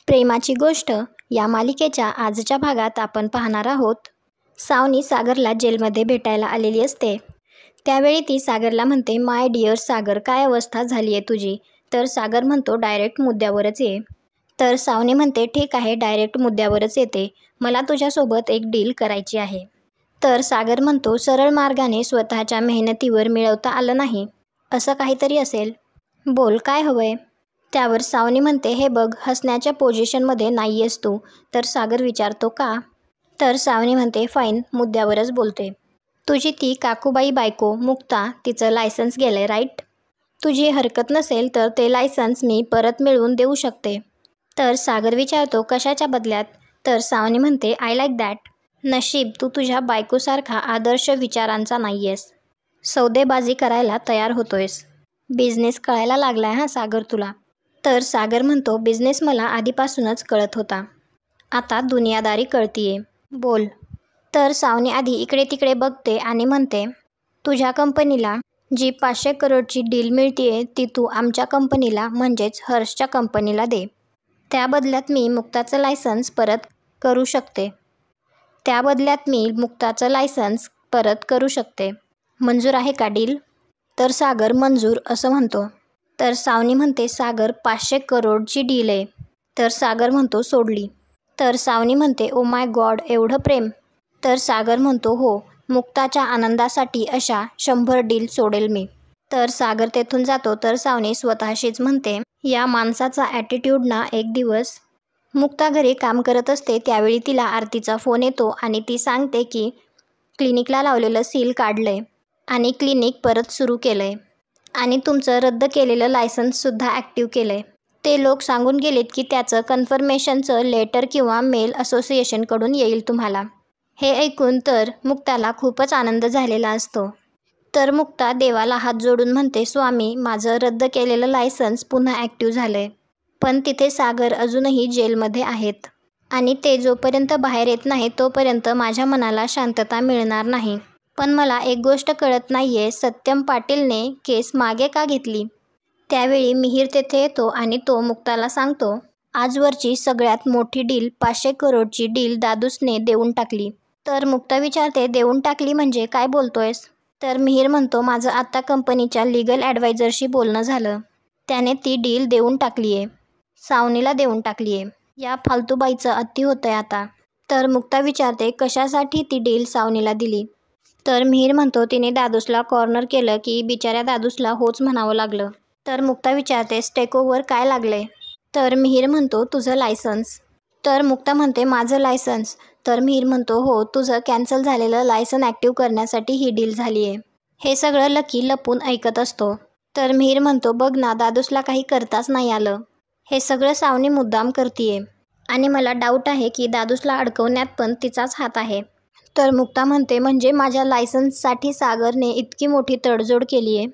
प्रेमाची गोष्ट या मालिकेच्या आजच्या भागात आपण पाहणार आहोत. सावनी सागरला जेलमध्ये भेटायला आलेली असते. त्यावेळी ती सागरला म्हणते, माय डिअर सागर, काय अवस्था झाली आहे तुझी? तर सागर म्हणतो, डायरेक्ट मुद्द्यावरच ये. तर सावनी म्हणते, ठीक आहे, डायरेक्ट मुद्द्यावरच येते. मला तुझ्यासोबत एक डील करायची आहे. तर सागर म्हणतो, सरळ मार्गाने स्वतःच्या मेहनतीवर मिळवता आलं नाही असं काहीतरी असेल. बोल, काय हवंय? त्यावर सावनी म्हणते, हे बघ, हसण्याच्या पोझिशनमध्ये नाही आहेस तू. तर सागर विचारतो, का? तर सावनी म्हणते, फाईन, मुद्द्यावरच बोलते. तुझी ती काकूबाई बायको मुक्ता, तिचं लायसन्स गेलंय, राईट? तुझी हरकत नसेल तर ते लायसन्स मी परत मिळवून देऊ शकते. तर सागर विचारतो, कशाच्या बदल्यात? तर सावनी म्हणते, आय लाईक दॅट. नशीब तू तुझ्या बायकोसारखा आदर्श विचारांचा नाही आहेस. सौदेबाजी करायला तयार होतोयस. बिझनेस कळायला लागलाय हा सागर तुला. तर सागर म्हणतो, बिझनेस मला आधीपासूनच कळत होता. आता दुनियादारी कळतीये. बोल. तर सावनी आधी इकडे तिकडे बघते आणि म्हणते, तुझ्या कंपनीला जी 500 करोडची डील मिळतीये ती तू आमच्या कंपनीला म्हणजेच हर्षच्या कंपनीला दे. त्या बदल्यात मी मुक्ताचं लायसन्स परत करू शकते. मंजूर आहे का डील? तर सागर मंजूर असं म्हणतो. तर सावनी म्हणते, सागर, 500 करोडची डील आहे. तर सागर म्हणतो, सोडली. तर सावनी म्हणते, ओ माय गॉड, एवढं प्रेम? तर सागर म्हणतो, हो, मुक्ताच्या आनंदासाठी अशा 100 डील सोडेल मी. तर सागर तेथून जातो. तर सावनी स्वतःशीच म्हणते, या माणसाचा ॲटिट्यूड ना. एक दिवस मुक्ता घरी काम करत असते त्यावेळी तिला आरतीचा फोन येतो आणि ती सांगते की क्लिनिकला लावलेलं सील काढलंय आणि क्लिनिक परत सुरू केलंय आणि तुमचं रद्द केलेलं लायसन्ससुद्धा ॲक्टिव्ह केलंय. ते लोक सांगून गेलेत की त्याचं कन्फर्मेशनचं लेटर किंवा मेल असोसिएशनकडून येईल तुम्हाला. हे ऐकून तर मुक्ताला खूपच आनंद झालेला असतो. तर मुक्ता देवाला हात जोडून म्हणते, स्वामी, माझं रद्द केलेलं लायसन्स पुन्हा ॲक्टिव्ह झालंय. पण तिथे सागर अजूनही जेलमध्ये आहेत आणि ते जोपर्यंत बाहेर येत नाही तोपर्यंत माझ्या मनाला शांतता मिळणार नाही. पण मला एक गोष्ट कळत नाहीये, सत्यम पाटीलने केस मागे का घेतली? त्यावेळी मिहीर तेथे येतो आणि तो मुक्ताला सांगतो, आजवरची सगळ्यात मोठी डील 500 करोडची डील दादूसने देऊन टाकली. तर मुक्ता विचारते, देऊन टाकली म्हणजे काय बोलतोयस? तर मिहीर म्हणतो, माझं आत्ता कंपनीच्या लीगल ॲडवायझरशी बोलणं झालं. त्याने ती डील देऊन टाकलीये. सावनीला देऊन टाकलीये. या फालतूबाईचं अति होतंय आता. तर मुक्ता विचारते, कशासाठी ती डील सावनीला दिली? तर मिहीर म्हणतो, तिने दादूसला कॉर्नर केलं की बिचाऱ्या दादूसला होच म्हणावं लागलं. तर मुक्ता विचारते, स्टेकोवर काय लागलंय? तर मिहीर म्हणतो, तुझं लायसन्स. तर मुक्ता म्हणते, माझं लायसन्स? तर मिहीर म्हणतो, हो, तुझं कॅन्सल झालेलं लायसन ॲक्टिव्ह करण्यासाठी ही डील झाली आहे. हे सगळं लकी लपून ऐकत असतो. तर मिहीर म्हणतो, बघ ना, दादूसला काही करताच नाही आलं. हे सगळं सावनी मुद्दाम करतीये आणि मला डाऊट आहे की दादूसला अडकवण्यात पण तिचाच हात आहे. तर मुक्ता म्हणते, म्हणजे माझ्या लायसन्ससाठी सागरने इतकी मोठी तडजोड केली आहे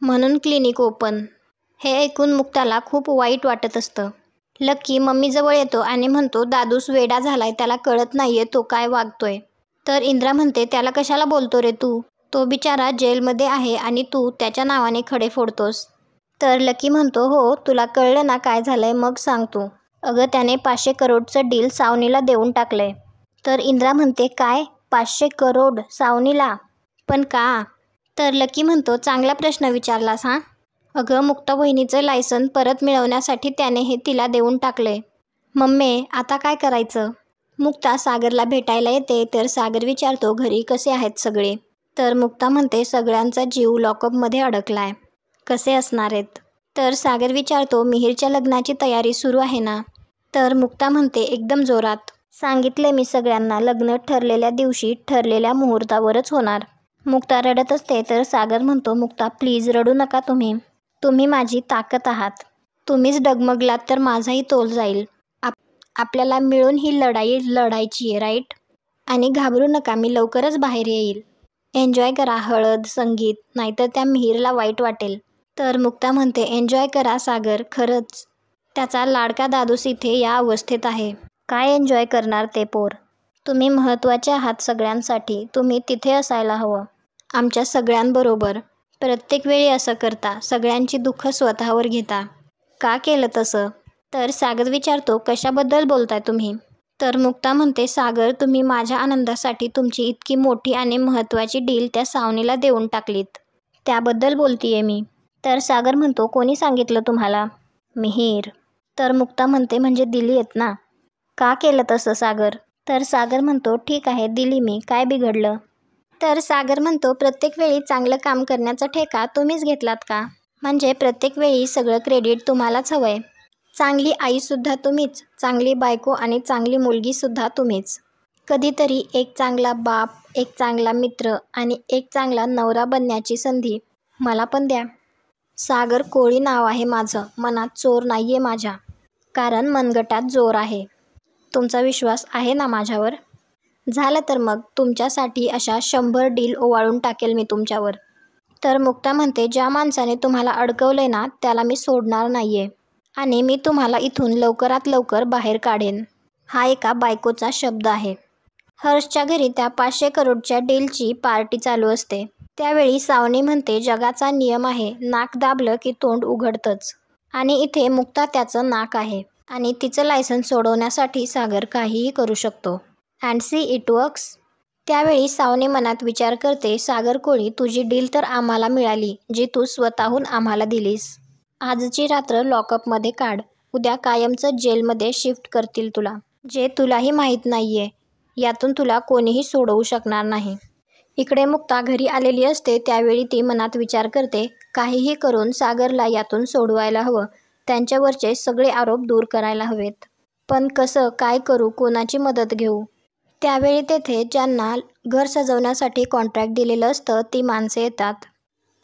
म्हणून क्लिनिक ओपन. हे ऐकून मुक्ताला खूप वाईट वाटत असतं. लकी मम्मीजवळ येतो आणि म्हणतो, दादूस वेडा झालाय, त्याला कळत नाहीये तो काय वागतोय. तर इंद्रा म्हणते, त्याला कशाला बोलतो रे तू? तो बिचारा जेलमध्ये आहे आणि तू त्याच्या नावाने खडे फोडतोस. तर लकी म्हणतो, हो, तुला कळलं ना काय झालंय, मग सांग तू. अगं, त्याने 500 करोडचं डील सावनीला देऊन टाकलंय. तर इंद्रा म्हणते, काय, 500 करोड सावनीला? पण का? तर लकी म्हणतो, चांगला प्रश्न विचारलास हां. अगं, मुक्ता वहिनीचं लायसन परत मिळवण्यासाठी त्याने हे तिला देऊन टाकलंय. मम्मी, आता काय करायचं? मुक्ता सागरला भेटायला येते. तर सागर विचारतो, घरी कसे आहेत सगळे? तर मुक्ता म्हणते, सगळ्यांचा जीव लॉकअपमध्ये अडकलाय. कसे असणार आहेत? तर सागर विचारतो, मिहीरच्या लग्नाची तयारी सुरू आहे ना? तर मुक्ता म्हणते, एकदम जोरात. सांगितले मी सगळ्यांना, लग्न ठरलेल्या दिवशी ठरलेल्या मुहूर्तावरच होणार. मुक्ता रडत असते. तर सागर म्हणतो, मुक्ता, प्लीज रडू नका तुम्ही. तुम्ही माझी ताकद आहात. तुम्हीच डगमगलात तर माझाही तोल जाईल. आपल्याला मिळून ही लढाई लढायची आहे, राईट? आणि घाबरू नका, मी लवकरच बाहेर येईल. एन्जॉय करा हळद, संगीत, नाहीतर त्या मिहीरला वाईट वाटेल. तर मुक्ता म्हणते, एन्जॉय करा सागर, खरंच. त्याचा लाडका दादूस इथे या अवस्थेत आहे. काय एन्जॉय करणार ते पोर? तुम्ही महत्त्वाचे आहात सगळ्यांसाठी. तुम्ही तिथे असायला हवं, आमच्या सगळ्यांबरोबर. प्रत्येक वेळी असं करता, सगळ्यांची दुःख स्वतःवर घेता. का केलं तसं? तर सागर विचारतो, कशाबद्दल बोलताय तुम्ही? तर मुक्ता म्हणते, सागर, तुम्ही माझ्या आनंदासाठी तुमची इतकी मोठी आणि महत्त्वाची डील त्या सावनीला देऊन टाकलीत. त्याबद्दल बोलतीये मी. तर सागर म्हणतो, कोणी सांगितलं तुम्हाला? मिहीर. तर मुक्ता म्हणते, म्हणजे दिली आहेत ना? का केलं तसं सागर? तर सागर म्हणतो, ठीक आहे दिली मी, काय बिघडलं? तर सागर म्हणतो, प्रत्येक वेळी चांगलं काम करण्याचा ठेका तुम्हीच घेतलात का? म्हणजे प्रत्येक वेळी सगळं क्रेडिट तुम्हालाच हवंय? चांगली आईसुद्धा तुम्हीच, चांगली बायको आणि चांगली मुलगीसुद्धा तुम्हीच. कधीतरी एक चांगला बाप, एक चांगला मित्र आणि एक चांगला नवरा बनण्याची संधी मला पण द्या. सागर कोळी नाव आहे माझं, मनात चोर नाहीये माझ्या, कारण मनगटात जोर आहे. तुमचा विश्वास आहे ना माझ्यावर? झालं तर मग तुमच्यासाठी अशा 100 डील ओवाळून टाकेल मी तुमच्यावर. तर मुक्ता म्हणते, ज्या माणसाने तुम्हाला अडकवलंय ना त्याला मी सोडणार नाहीये आणि मी तुम्हाला इथून लवकरात लवकर बाहेर काढेन. हा एका बायकोचा शब्द आहे. हर्षच्या घरी त्या 500 करोडच्या डीलची पार्टी चालू असते. त्यावेळी सावनी म्हणते, जगाचा नियम आहे, नाक दाबलं की तोंड उघडतंच. आणि इथे मुक्ता त्याचं नाक आहे आणि तिचं लायसन्स सोडवण्यासाठी सागर काहीही करू शकतो. And see it works. त्यावेळी सावनी मनात विचार करते, सागर कोळी, तुझी डील तर आम्हाला मिळाली, जी तू स्वतःहून आम्हाला दिलीस. आजची रात्र लॉकअपमध्ये काढ, उद्या कायमचं जेलमध्ये शिफ्ट करतील तुला, जे तुलाही माहीत नाहीये. यातून तुला कोणीही सोडवू शकणार नाही. इकडे मुक्ता घरी आलेली असते. त्यावेळी ती मनात विचार करते, काहीही करून सागरला यातून सोडवायला हवं, त्यांच्यावरचे सगळे आरोप दूर करायला हवेत. पण कसं, काय करू, कोणाची मदत घेऊ? त्यावेळी तेथे ज्यांना घर सजवण्यासाठी कॉन्ट्रॅक्ट दिलेलं असतं ती माणसे येतात.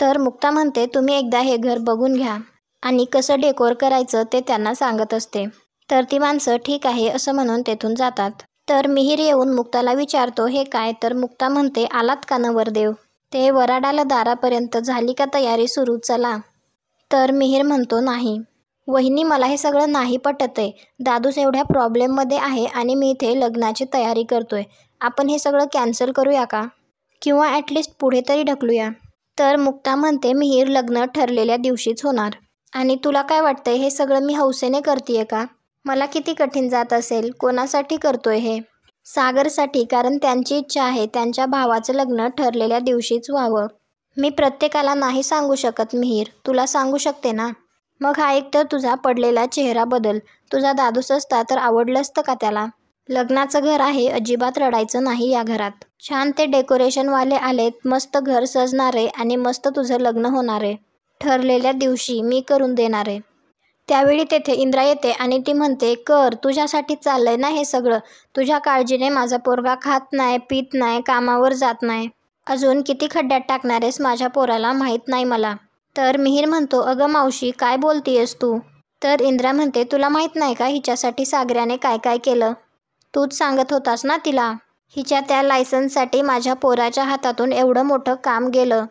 तर मुक्ता म्हणते, तुम्ही एकदा हे घर बघून घ्या आणि कसं डेकोर करायचं ते त्यांना सांगत असते. तर ती माणसं ठीक आहे असं म्हणून तेथून जातात. तर मिहीर येऊन मुक्ताला विचारतो, हे काय? तर मुक्ता म्हणते, आलात का नवरदेव? ते वराडाला दारापर्यंत, झाली का तयारी सुरू, चला. तर मिहीर म्हणतो, नाही वहिनी, मला हे सगळं नाही पटत आहे. दादूस एवढ्या प्रॉब्लेममध्ये आहे आणि मी इथे लग्नाची तयारी करतोय. आपण हे सगळं कॅन्सल करूया का? किंवा ॲटलिस्ट पुढे तरी ढकलूया. तर मुक्ता म्हणते, मिहीर, लग्न ठरलेल्या दिवशीच होणार. आणि तुला काय वाटतंय, हे सगळं मी हौसेने करतेय का? मला किती कठीण जात असेल. कोणासाठी करतोय हे? सागरसाठी, कारण त्यांची इच्छा आहे त्यांच्या भावाचं लग्न ठरलेल्या दिवशीच व्हावं. मी प्रत्येकाला नाही सांगू शकत मिहीर, तुला सांगू शकते ना. मग हा एक तर तुझा पडलेला चेहरा बदल. तुझा दादूस असता तर आवडलं असतं का त्याला? लग्नाचं घर आहे, अजिबात रडायचं नाही या घरात. छान ते डेकोरेशनवाले आलेत, मस्त घर सजणार आहे आणि मस्त तुझं लग्न होणार आहे. ठरलेल्या दिवशी मी करून देणार आहे. त्यावेळी तेथे इंद्रा येते आणि ती म्हणते, कर, तुझ्यासाठी चाललंय ना हे सगळं. तुझ्या काळजीने माझा पोरगा खात नाही, पित नाही, कामावर जात नाही. अजून किती खड्ड्यात टाकणार आहेस माझ्या पोराला माहीत नाही मला. तर मिहीर म्हणतो, अगं मावशी, काय बोलतीयस तू? तर इंद्रा म्हणते, तुला माहीत नाही का हिच्यासाठी सागऱ्याने काय काय केलं? तूच सांगत होतास ना तिला. हिच्या त्या लायसन्ससाठी माझ्या पोराच्या हातातून एवढं मोठं काम गेलं.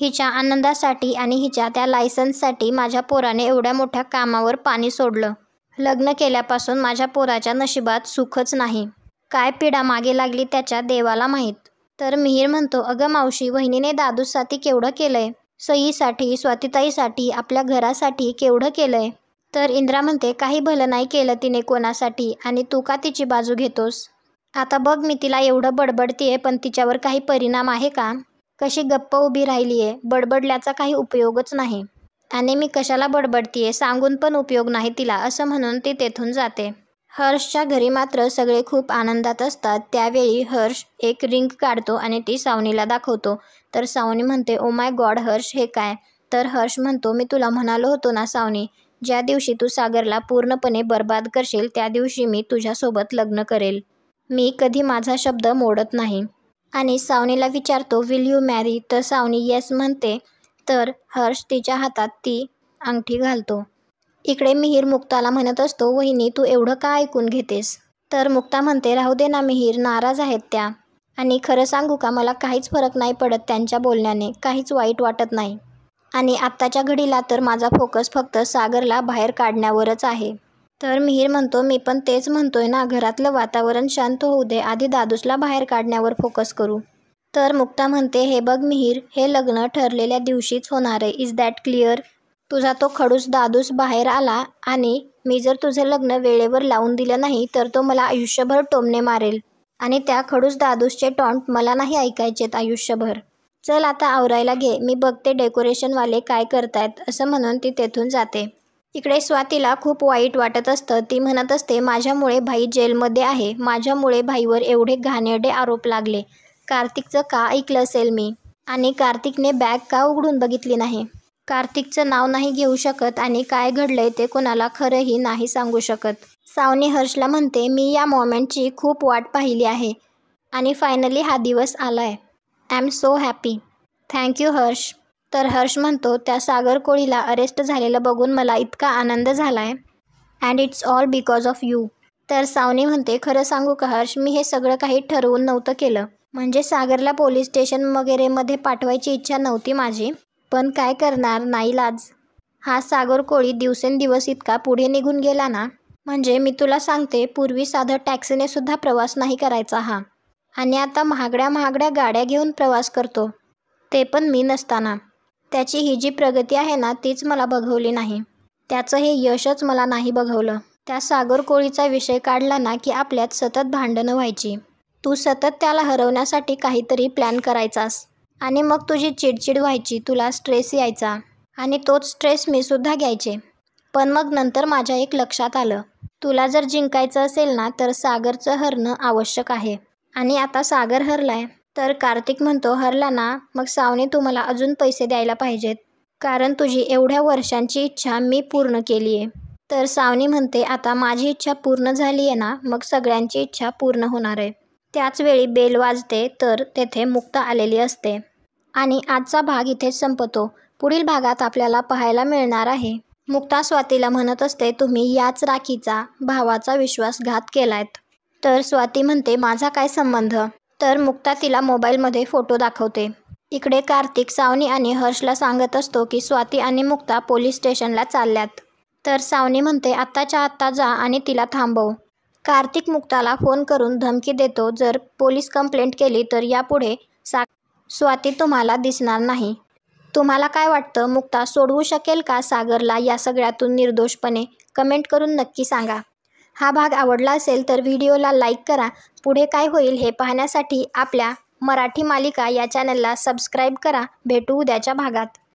हिच्या आनंदासाठी आणि हिच्या त्या लायसन्ससाठी माझ्या पोराने एवढ्या मोठ्या कामावर पाणी सोडलं. लग्न केल्यापासून माझ्या पोराच्या नशिबात सुखच नाही. काय पिढा मागे लागली त्याच्या देवाला माहीत. तर मिहीर म्हणतो, अगं मावशी, वहिनीने दादूसाठी केवढं केलंय. सईसाठी, स्वातीताईसाठी, आपल्या घरासाठी केवढं केलंय. तर इंद्रा म्हणते, काही भलं नाही केलं तिने कोणासाठी आणि तू का तिची बाजू घेतोस? आता बघ, मी तिला एवढं बडबडतीये पण तिच्यावर काही परिणाम आहे का? कशी गप्प उभी राहिलीये. बडबडल्याचा काही उपयोगच नाही. आणि मी कशाला बडबडतीये, सांगून पण उपयोग नाही तिला, असं म्हणून ती तेथून जाते. हर्षच्या घरी मात्र सगळे खूप आनंदात असतात. त्यावेळी हर्ष एक रिंग काढतो आणि ती सावनीला दाखवतो. तर सावनी म्हणते, ओ माय गॉड हर्ष, हे काय? तर हर्ष म्हणतो, मी तुला म्हणालो होतो ना सावनी, ज्या दिवशी तू सागरला पूर्णपणे बर्बाद करशील त्या दिवशी मी तुझ्यासोबत लग्न करेल. मी कधी माझा शब्द मोडत नाही. आणि सावनीला विचारतो, विल यू मॅरी? तर सावनी येस म्हणते. तर हर्ष तिच्या हातात ती अंगठी घालतो. इकडे मिहीर मुक्ताला म्हणत असतो, वहिनी, तू एवढं का ऐकून घेतेस? तर मुक्ता म्हणते, राहू दे ना मिहीर, नाराज आहेत त्या. आणि खरं सांगू का, मला काहीच फरक नाही पडत त्यांच्या बोलण्याने, काहीच वाईट वाटत नाही. आणि आत्ताच्या घडीला तर माझा फोकस फक्त सागरला बाहेर काढण्यावरच आहे. तर मिहीर म्हणतो, मी पण तेच म्हणतोय ना, घरातलं वातावरण शांत होऊ दे, आधी दादूसला बाहेर काढण्यावर फोकस करू. तर मुक्ता म्हणते, हे बघ मिहीर, हे लग्न ठरलेल्या दिवशीच होणार आहे. Is that clear? तुझा तो खडूस दादूस बाहेर आला आणि मी जर तुझं लग्न वेळेवर लावून दिलं नाही तर तो मला आयुष्यभर टोमणे मारेल आणि त्या खडूस दादूसचे टॉन्ट मला नाही ऐकायचेत आयुष्यभर. चल आता आवरायला घे, मी बघते डेकोरेशनवाले काय करतायत, असं म्हणून ती तेथून जाते. इकडे स्वातीला खूप वाईट वाटत असतं. ती म्हणत असते, माझ्यामुळे भाई जेलमध्ये आहे, माझ्यामुळे भाईवर एवढे घाणेरडे आरोप लागले. कार्तिकचं का ऐकलं असेल मी? आणि कार्तिकने बॅग का उघडून बघितली नाही? कार्तिकचं नाव नाही घेऊ शकत आणि काय घडलंय ते कोणाला खरंही नाही सांगू शकत. सावनी हर्षला म्हणते, मी या मोमेंटची खूप वाट पाहिली आहे आणि फायनली हा दिवस आलाय. I am so happy. Thank you Harsh. तर हर्ष म्हणतो, त्या सागर कोळीला अरेस्ट झालेलं बघून मला इतका आनंद झालाय and it's all because of you. तर सावनी म्हणते, खरं सांगू का हर्ष, मी हे सगळं काही ठरवून नव्हतं केलं. म्हणजे सागरला पोलीस स्टेशन वगैरेमध्ये पाठवायची इच्छा नव्हती माझी, पण काय करणार, नाईलाज. हा सागर कोळी दिवसेंदिवस इतका पुढे निघून गेला ना, म्हणजे मी तुला सांगते, पूर्वी साधं टॅक्सीने सुद्धा प्रवास नाही करायचा हा, आणि आता महागड्या महागड्या गाड्या घेऊन प्रवास करतो, ते पण मी नसताना. त्याची ही जी प्रगती आहे ना, तीच मला बघवली नाही. त्याचं हे यशच मला नाही बघवलं. त्या सागर कोळीचा विषय काढला ना की आपल्यात सतत भांडणं व्हायची. तू सतत त्याला हरवण्यासाठी काहीतरी प्लॅन करायचास आणि मग तुझी चिडचिड व्हायची, तुला स्ट्रेस यायचा आणि तोच स्ट्रेस मी सुद्धा घ्यायचे. पण मग नंतर माझ्या एक लक्षात आलं, तुला जर जिंकायचं असेल ना तर सागरचं हरणं आवश्यक आहे. आणि आता सागर हरलाय. तर कार्तिक म्हणतो, हरला ना, मग सावनी तुम्हाला अजून पैसे द्यायला पाहिजेत, कारण तुझी एवढ्या वर्षांची इच्छा मी पूर्ण केली आहे. तर सावनी म्हणते, आता माझी इच्छा पूर्ण झाली आहे ना, मग सगळ्यांची इच्छा पूर्ण होणार आहे. त्याच वेळी बेल वाजते तर तेथे मुक्ता आलेली असते. आणि आजचा भाग इथेच संपतो. पुढील भागात आपल्याला पाहायला मिळणार आहे, मुक्ता स्वातीला म्हणत असते, तुम्ही याच राखीचा भावाचा विश्वासघात केलायत. तर स्वाती म्हणते, माझा काय संबंध? तर मुक्ता तिला मोबाईलमध्ये फोटो दाखवते. इकडे कार्तिक सावनी आणि हर्षला सांगत असतो की स्वाती आणि मुक्ता पोलीस स्टेशनला चालल्यात. तर सावनी म्हणते, आत्ताच्या आत्ता जा आणि तिला थांबव. कार्तिक मुक्ताला फोन करून धमकी देतो, जर पोलीस कंप्लेंट केली तर यापुढे स्वाती तुम्हाला दिसणार नाही. तुम्हाला काय वाटतं, मुक्ता सोडवू शकेल का सागरला या सगळ्यातून निर्दोषपणे? कमेंट करून नक्की सांगा. हा भाग आवडला असेल तर व्हिडिओला लाईक करा. पुढे काय होईल हे पाहण्यासाठी आपल्या मराठी मालिका या चॅनलला सबस्क्राईब करा. भेटू उद्याच्या भागात.